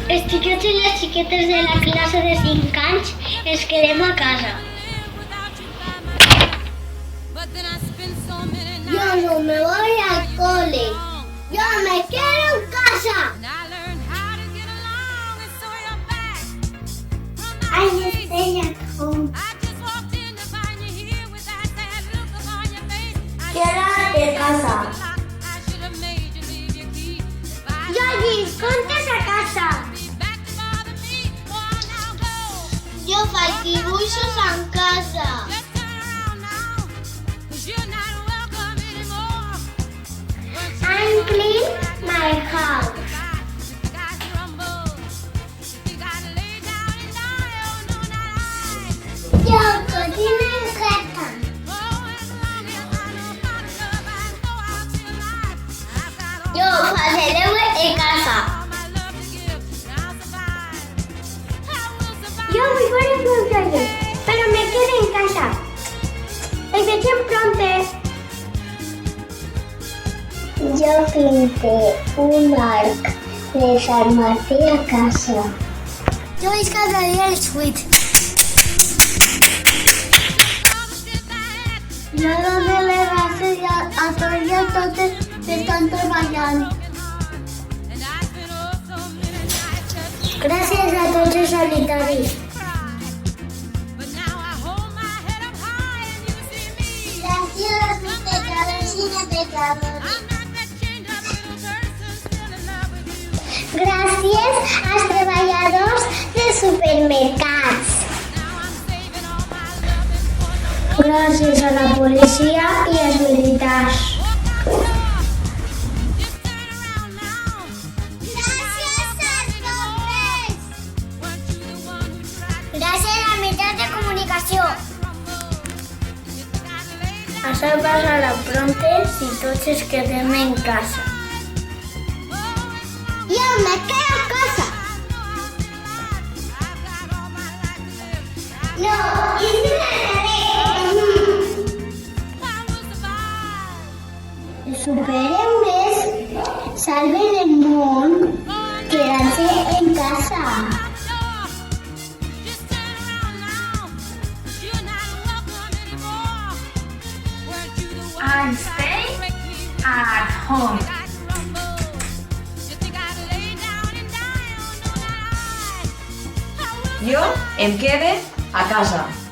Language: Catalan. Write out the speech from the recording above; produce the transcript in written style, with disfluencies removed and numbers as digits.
Els xiquets i les xiquetes de la classe de 5 anys ens quedem a casa. Yo no me voy al cole. Yo me quedo en casa. I stay at home. Quédate en casa. Yogi, contes a casa. Jo faig dibuixos en casa. I'm clean my house. Jo cocino en casa. Jo faig el deure en casa. Yo voy por el cumpleaños, pero me quedo en casa. El que pronto. Yo pinté un arc de Sant Martí a casa. Jo vaig cada dia al Switch. Jo dono les gràcies a tots i a totes que estan treballant. Gràcies a tots els sanitaris. Gràcies a los pecadores y no pecadores. Gràcies als treballadors dels supermercats. Gràcies a la policia i als militars. Gràcies als bombers. Gràcies als mitjans de comunicació. Això passarà pronto si tots ens quedem en casa. Yo me quedo en casa. No, hice la tarea. Els superhéroes salven el món quedant-se en casa. I stay at home. Jo em quede a casa.